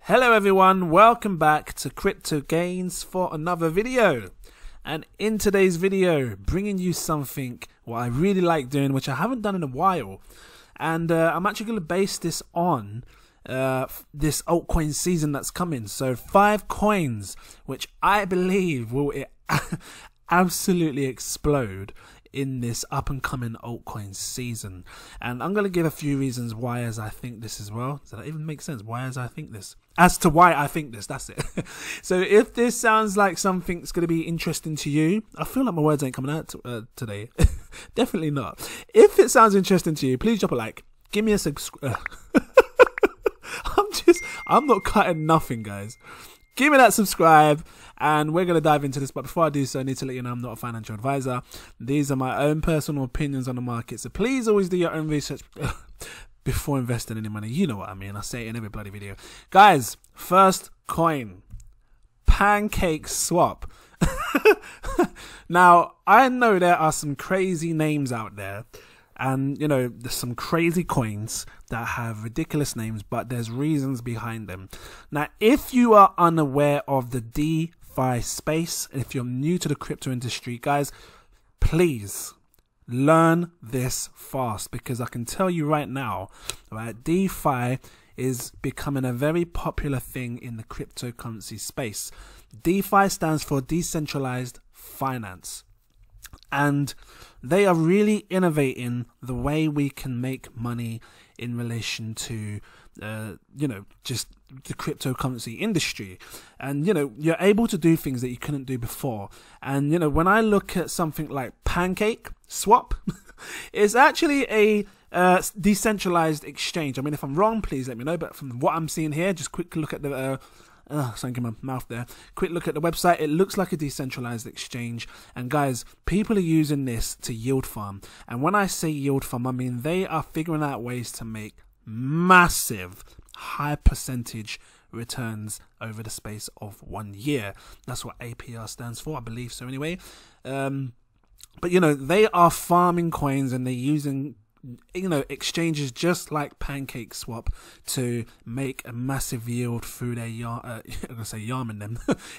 Hello everyone, welcome back to cryptogains for another video. And in today's video, bringing you something what I really like doing, which I haven't done in a while. And I'm actually going to base this on this altcoin season that's coming. So 5 coins which I believe will absolutely explode in this up and coming altcoin season. And I'm going to give a few reasons why as I think this as well. Does that even make sense? Why as I think this? As to why I think this, that's it. So if this sounds like something that's going to be interesting to you, I feel like my words ain't coming out today. Definitely not. If it sounds interesting to you, please drop a like. Give me a subscribe. I'm not cutting nothing, guys. Give me that subscribe and we're going to dive into this. But before I do so, I need to let you know I'm not a financial advisor. These are my own personal opinions on the market. So please always do your own research before investing any money. You know what I mean. I say it in every bloody video. Guys, first coin. PancakeSwap. Now, I know there are some crazy names out there. And, you know, there's some crazy coins that have ridiculous names, but there's reasons behind them. Now, if you are unaware of the DeFi space, if you're new to the crypto industry, guys, please learn this fast, because I can tell you right now, right, DeFi is becoming a very popular thing in the cryptocurrency space. DeFi stands for decentralized finance. And they are really innovating the way we can make money in relation to, you know, just the cryptocurrency industry. And, you know, you're able to do things that you couldn't do before. And, you know, when I look at something like PancakeSwap, it's actually a decentralized exchange. I mean, if I'm wrong, please let me know. But from what I'm seeing here, just quick look at the something in my mouth there. Quick look at the website. It looks like a decentralized exchange. And guys, people are using this to yield farm. And when I say yield farm, I mean they are figuring out ways to make massive, high percentage returns over the space of 1 year. That's what APR stands for, I believe so anyway. But you know, they are farming coins and they're using, you know, exchanges just like PancakeSwap to make a massive yield through their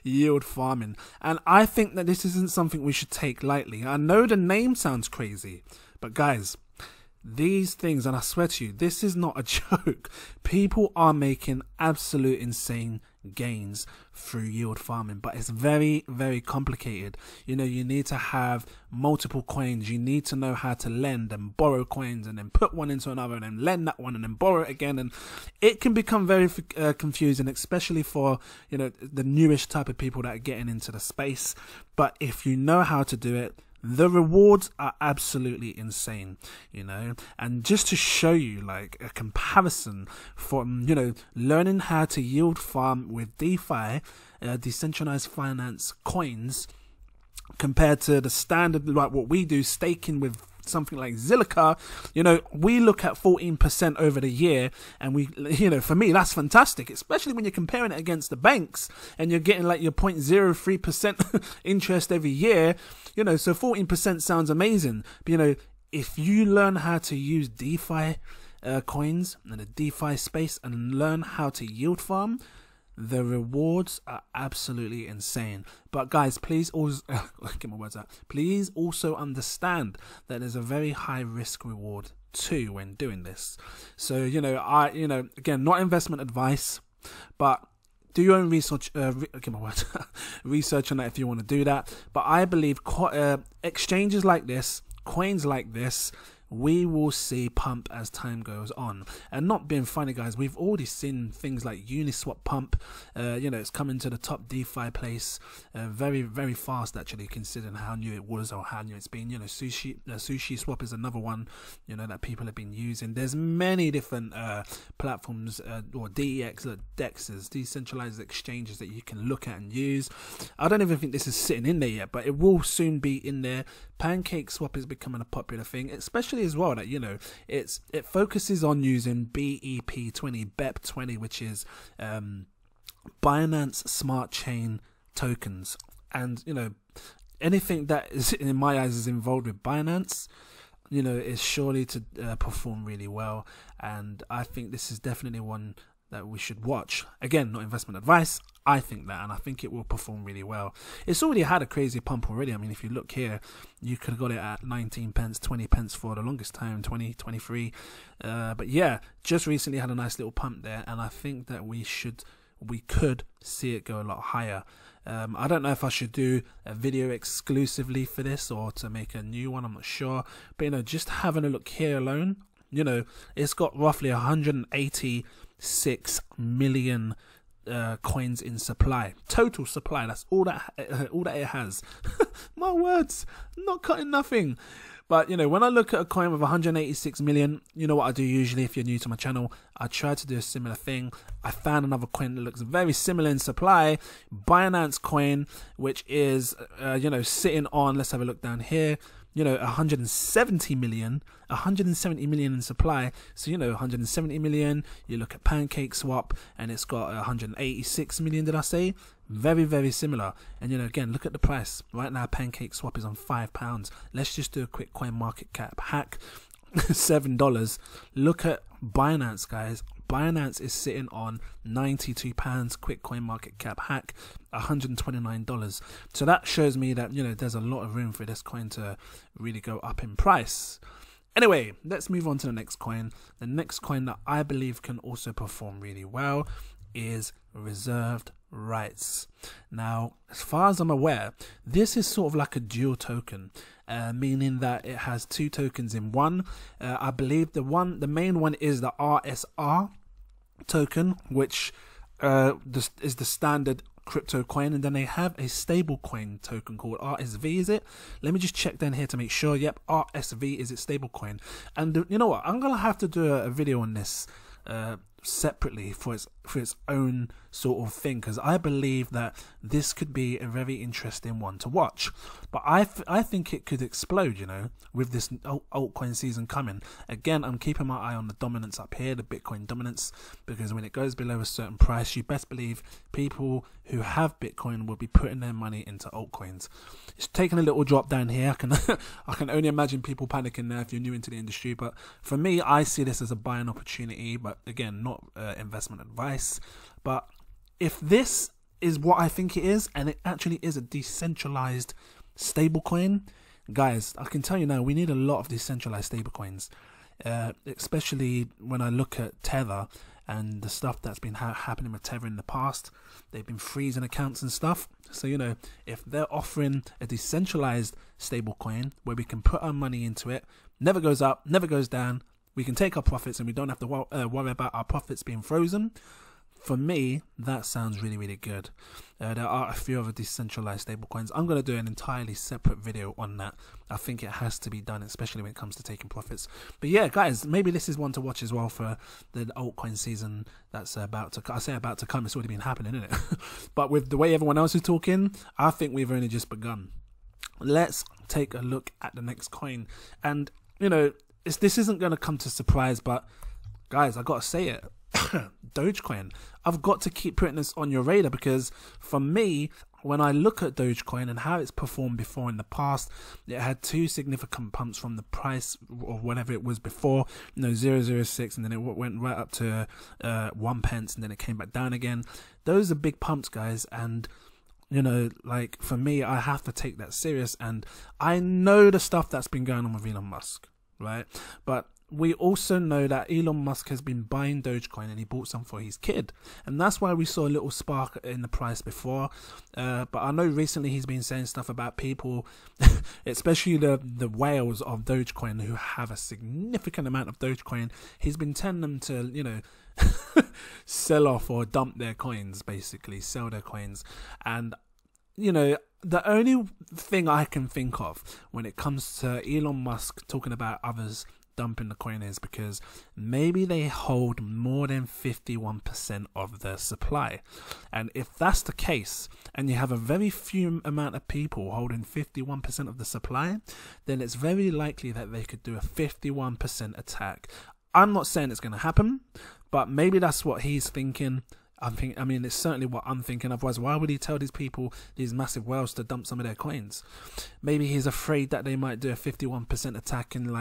yield farming. And I think that this isn't something we should take lightly. I know the name sounds crazy, but guys, these things, and I swear to you, this is not a joke. People are making absolute insane gains through yield farming, but it's very, very complicated. You know, you need to have multiple coins. You need to know how to lend and borrow coins and then put one into another and then lend that one and then borrow it again. And it can become very confusing, especially for, you know, the newish type of people that are getting into the space. But if you know how to do it, the rewards are absolutely insane, you know. And just to show you like a comparison from, you know, learning how to yield farm with DeFi, decentralized finance coins, compared to the standard, like what we do, staking with something like Zilliqa, you know, we look at 14% over the year, and we, you know, for me that's fantastic, especially when you're comparing it against the banks and you're getting like your 0.03% interest every year, you know. So 14% sounds amazing, but you know, if you learn how to use DeFi coins and the DeFi space and learn how to yield farm, the rewards are absolutely insane. But guys, please also get my words out. Please also understand that there's a very high risk reward too when doing this. So you know, again, not investment advice, but do your own research. Get my words out. Research on that if you want to do that. But I believe exchanges like this, coins like this, we will see pump as time goes on. And not being funny, guys, we've already seen things like Uniswap pump. You know, it's coming to the top DeFi place very, very fast, actually, considering how new it was or how new it's been. You know, Sushi Swap is another one, you know, that people have been using. There's many different platforms or DEXs, decentralized exchanges, that you can look at and use. I don't even think this is sitting in there yet, but it will soon be in there. PancakeSwap is becoming a popular thing, especially as well that, you know, it focuses on using BEP20, which is Binance Smart Chain tokens. And, you know, anything that is, in my eyes, is involved with Binance, you know, is surely to perform really well. And I think this is definitely one that we should watch. Again, not investment advice. I think that, and I think it will perform really well. It's already had a crazy pump already. I mean, if you look here, you could have got it at 19 pence, 20 pence for the longest time, 20, 23. But yeah, just recently had a nice little pump there, and I think that we could see it go a lot higher. I don't know if I should do a video exclusively for this or to make a new one. I'm not sure. But, just having a look here alone, it's got roughly 186 million coins in supply, total supply. That's all that it has. My words, not cutting nothing. But when I look at a coin with 186 million, you know what I do usually. If you're new to my channel, I try to do a similar thing. I found another coin that looks very similar in supply, Binance coin, which is sitting on, let's have a look down here, 170 million in supply. So 170 million, you look at PancakeSwap and it's got 186 million, did I say? Very, very similar. And again, look at the price right now. PancakeSwap is on £5. Let's just do a quick coin market cap hack. $7. Look at Binance, guys. Binance is sitting on £92. Quick coin market cap hack, $129. So that shows me that there's a lot of room for this coin to really go up in price. Anyway, let's move on to the next coin. The next coin that I believe can also perform really well is reserved rights. Now, as far as I'm aware, this is sort of like a dual token, meaning that it has two tokens in one. I believe the main one is the RSR token, which is the standard crypto coin, and then they have a stable coin token called RSV. Is it? Let me just check down here to make sure. Yep, RSV is its stable coin. And you know what, I'm gonna have to do a video on this separately for its own sort of thing, because I believe that this could be a very interesting one to watch. But I think it could explode, with this altcoin season coming. Again, I'm keeping my eye on the dominance up here, the Bitcoin dominance, because when it goes below a certain price, you best believe people who have Bitcoin will be putting their money into altcoins. It's taking a little drop down here. I can only imagine people panicking now if you're new into the industry. But for me, I see this as a buying opportunity. But again, not investment advice. But if this is what I think it is, and it actually is a decentralized stablecoin, guys, I can tell you now, we need a lot of decentralized stablecoins, especially when I look at Tether and the stuff that's been happening with Tether in the past. They've been freezing accounts and stuff. So if they're offering a decentralized stablecoin where we can put our money into it, never goes up, never goes down, we can take our profits and we don't have to worry about our profits being frozen. For me, that sounds really, really good. There are a few other decentralized stablecoins. I'm going to do an entirely separate video on that. I think it has to be done, especially when it comes to taking profits. But yeah, guys, maybe this is one to watch as well for the altcoin season that's about to come. I say about to come, it's already been happening, isn't it? But with the way everyone else is talking, I think we've only just begun. Let's take a look at the next coin. And, this isn't going to come to surprise, but guys, I got to say it. Dogecoin. I've got to keep putting this on your radar, because for me, when I look at Dogecoin and how it's performed before in the past, it had two significant pumps from the price or whatever it was before, 0.006, and then it went right up to 1 pence, and then it came back down again. Those are big pumps, guys, and like for me, I have to take that serious. And I know the stuff that's been going on with Elon Musk, right? But we also know that Elon Musk has been buying Dogecoin, and he bought some for his kid, and that's why we saw a little spark in the price before. But I know recently he's been saying stuff about people, especially the whales of Dogecoin who have a significant amount of Dogecoin. He's been telling them to, sell off or dump their coins, basically sell their coins. And the only thing I can think of when it comes to Elon Musk talking about others dumping the coin is because maybe they hold more than 51% of the supply. And if that's the case, and you have a very few amount of people holding 51% of the supply, then it's very likely that they could do a 51% attack. I'm not saying it's going to happen, but maybe that's what he's thinking. I mean, it's certainly what I'm thinking. Otherwise, why would he tell these people, these massive whales, to dump some of their coins? Maybe he's afraid that they might do a 51% attack and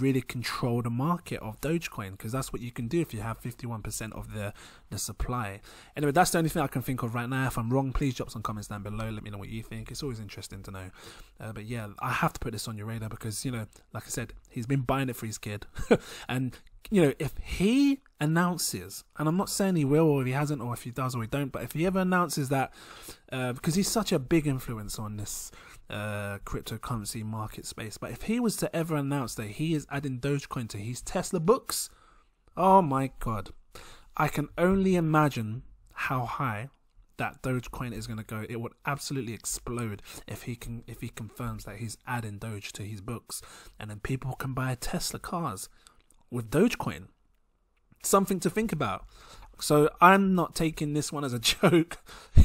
really control the market of Dogecoin, because that's what you can do if you have 51% of the supply. Anyway, that's the only thing I can think of right now. If I'm wrong, please drop some comments down below. Let me know what you think. It's always interesting to know. But yeah, I have to put this on your radar because, you know, like I said, he's been buying it for his kid. And, you know, if he announces, and I'm not saying he will or if he hasn't or if he does or he don't, but if he ever announces that, because he's such a big influence on this cryptocurrency market space, but if he was to ever announce that he is adding Dogecoin to his Tesla books, oh my god, I can only imagine how high that Dogecoin is going to go. It would absolutely explode if he confirms that he's adding Doge to his books, and then people can buy Tesla cars with Dogecoin. Something to think about. So I'm not taking this one as a joke,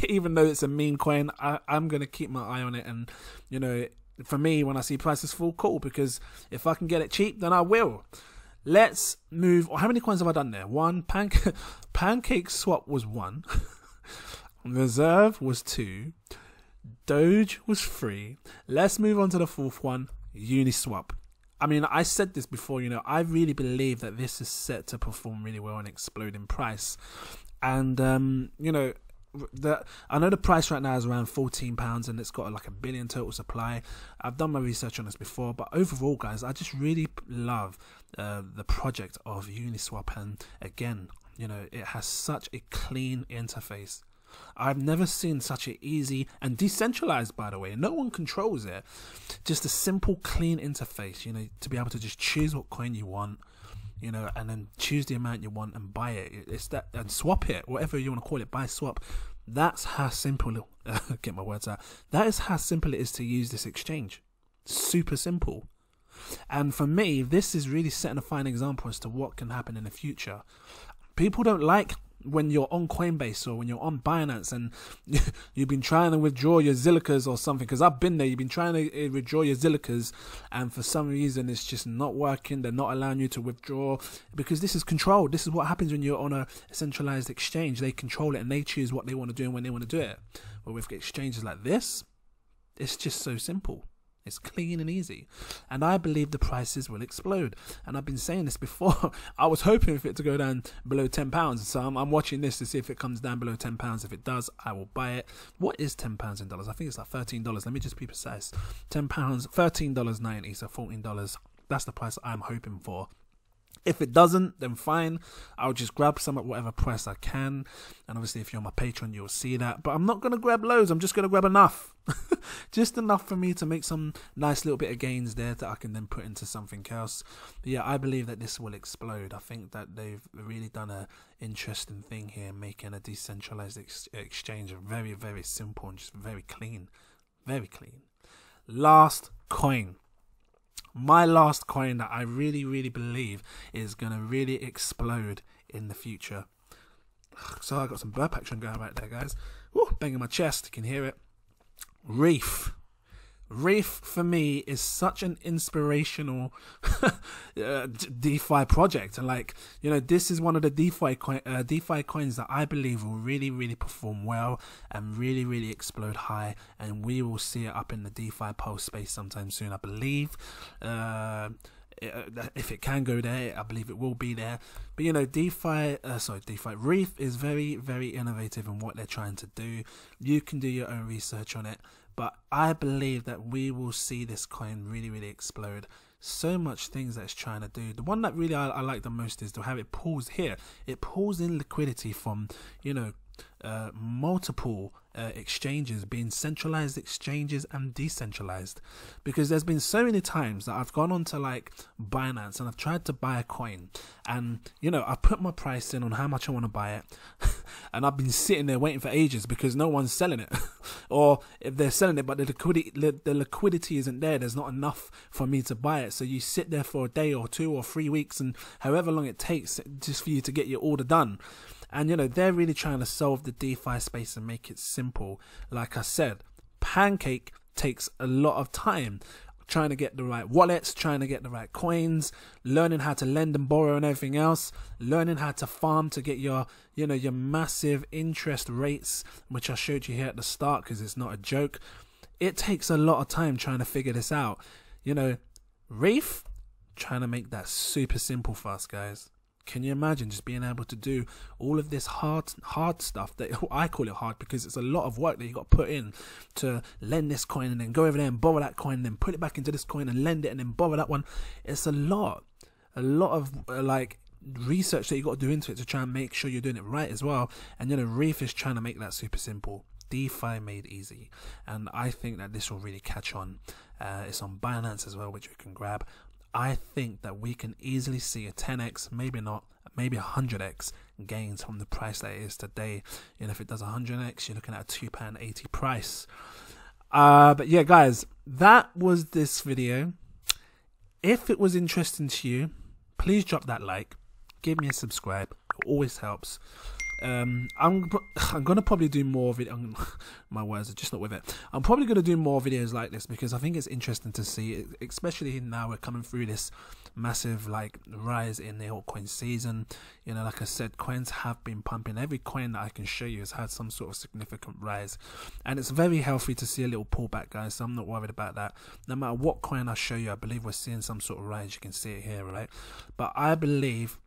even though it's a meme coin. I'm going to keep my eye on it, and, you know, for me, when I see prices fall, cool, because if I can get it cheap, then I will. Let's move. How many coins have I done there? One. PancakeSwap was 1. Reserve was 2. Doge was 3. Let's move on to the 4th one, Uniswap. I mean, I said this before, you know, I really believe that this is set to perform really well and explode in price. And, you know, I know the price right now is around £14 and it's got like a billion total supply. I've done my research on this before, but overall, guys, I just really love the project of Uniswap. And again, you know, it has such a clean interface. I've never seen such an easy and decentralized, by the way. No one controls it. Just a simple, clean interface, you know, to be able to just choose what coin you want, you know, and then choose the amount you want and buy it. It's that, and swap it, whatever you want to call it, buy, swap. That's how simple, get my words out. That is how simple it is to use this exchange. Super simple. And for me, this is really setting a fine example as to what can happen in the future. People don't like when you're on Coinbase or when you're on Binance and you've been trying to withdraw your Zilicas or something, because I've been there. You've been trying to withdraw your Zilicas and for some reason it's just not working. They're not allowing you to withdraw because this is controlled. This is what happens when you're on a centralized exchange. They control it and they choose what they want to do and when they want to do it. But with exchanges like this, it's just so simple. It's clean and easy, and I believe the prices will explode. And I've been saying this before. I was hoping for it to go down below £10, so I'm watching this to see if it comes down below £10. If it does, I will buy it. What is £10 in dollars? I think it's like $13. Let me just be precise. £10, $13.90, so $14. That's the price I'm hoping for. If it doesn't, then fine. I'll just grab some at whatever price I can. And obviously, if you're on my Patreon, you'll see that. But I'm not going to grab loads. I'm just going to grab enough. Just enough for me to make some nice little bit of gains there that I can then put into something else. But yeah, I believe that this will explode. I think that they've really done an interesting thing here, making a decentralized exchange very, very simple and just very clean. Very clean. Last coin. My last coin that I really, really believe is going to really explode in the future. So I got some burp action going right there, guys. Woo, banging my chest. You can hear it. Reef. Reef for me is such an inspirational DeFi project, and like, you know, this is one of the DeFi coins that I believe will really, really perform well and really, really explode high, and we will see it up in the DeFi pulse space sometime soon, I believe. If it can go there, I believe it will be there. But you know, Reef is very, very innovative in what they're trying to do. You can do your own research on it, but I believe that we will see this coin really, really explode. So much things that it's trying to do. The one that really I like the most is to have it pulls here. It pulls in liquidity from, you know, multiple exchanges, being centralized exchanges and decentralized, because there's been so many times that I've gone on to like Binance and I've tried to buy a coin, and you know, I put my price in on how much I want to buy it and I've been sitting there waiting for ages because no one's selling it or if they're selling it but the liquidity isn't there, there's not enough for me to buy it. So you sit there for a day or 2 or 3 weeks and however long it takes just for you to get your order done. And you know, they're really trying to solve the DeFi space and make it simple. Like I said, Pancake takes a lot of time trying to get the right wallets, trying to get the right coins, learning how to lend and borrow and everything else, learning how to farm to get your, you know, your massive interest rates, which I showed you here at the start because it's not a joke. It takes a lot of time trying to figure this out. You know, Reef trying to make that super simple for us, guys. Can you imagine just being able to do all of this hard stuff? That I call it hard because it's a lot of work that you got to put in to lend this coin and then go over there and borrow that coin and then put it back into this coin and lend it and then borrow that one. It's a lot of like research that you got to do into it to try and make sure you're doing it right as well. And you know, Reef is trying to make that super simple. DeFi made easy, and I think that this will really catch on. It's on Binance as well, which we can grab. I think that we can easily see a 10x, maybe not, maybe 100x gains from the price that it is today. You know, if it does 100x, you're looking at a £2.80 price. But yeah, guys, that was this video. If it was interesting to you, please drop that like, give me a subscribe. It always helps. I'm gonna probably do more video. My words are just not with it. I'm probably gonna do more videos like this because I think it's interesting to see, especially now we're coming through this massive like rise in the altcoin season. You know, like I said, coins have been pumping. Every coin that I can show you has had some sort of significant rise, and it's very healthy to see a little pullback, guys. So I'm not worried about that. No matter what coin I show you, I believe we're seeing some sort of rise. You can see it here, right? But I believe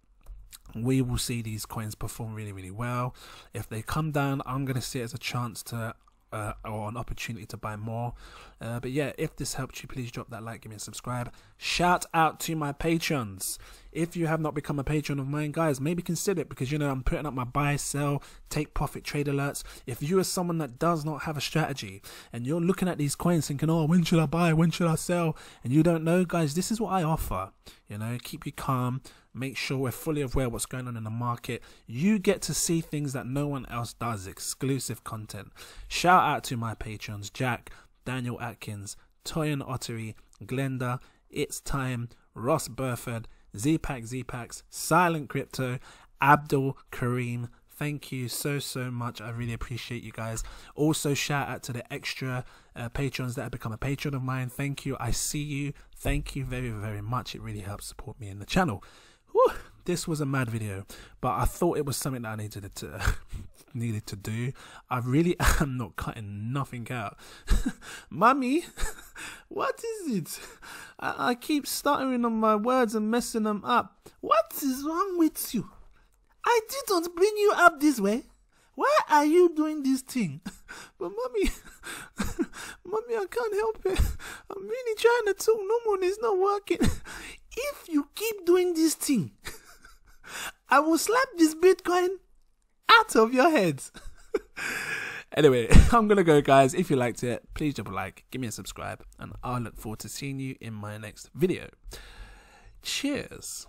we will see these coins perform really, really well. If they come down, I'm going to see it as a chance to or an opportunity to buy more. But yeah, if this helped you, please drop that like, give me a subscribe. Shout out to my patrons. If you have not become a patron of mine, guys, maybe consider it, because you know I'm putting up my buy, sell, take profit trade alerts. If you are someone that does not have a strategy and you're looking at these coins thinking, oh, when should I buy, when should I sell, and you don't know, guys, this is what I offer. You know, keep you calm, make sure we're fully aware of what's going on in the market. You get to see things that no one else does, exclusive content. Shout out to my patrons: Jack, Daniel Atkins, Toyin Oteri, Glenda, It's Time, Ross Burford, Zpax Zpax, Silent Crypto, Abdul-Kareem. Thank you so much. I really appreciate you guys. Also, shout out to the extra patrons that have become a patron of mine. Thank you. I see you. Thank you very, very much. It really helps support me in the channel. Whew, this was a mad video, but I thought it was something that I needed to do. I really am not cutting nothing out. Mummy, what is it? I keep stuttering on my words and messing them up. What is wrong with you? I didn't bring you up this way. Why are you doing this thing? But mommy, mommy, I can't help it. I'm really trying to talk normal and it's not working. If you keep doing this thing, I will slap this Bitcoin out of your heads. Anyway, I'm gonna go, guys. If you liked it, please drop a like, give me a subscribe, and I'll look forward to seeing you in my next video. Cheers.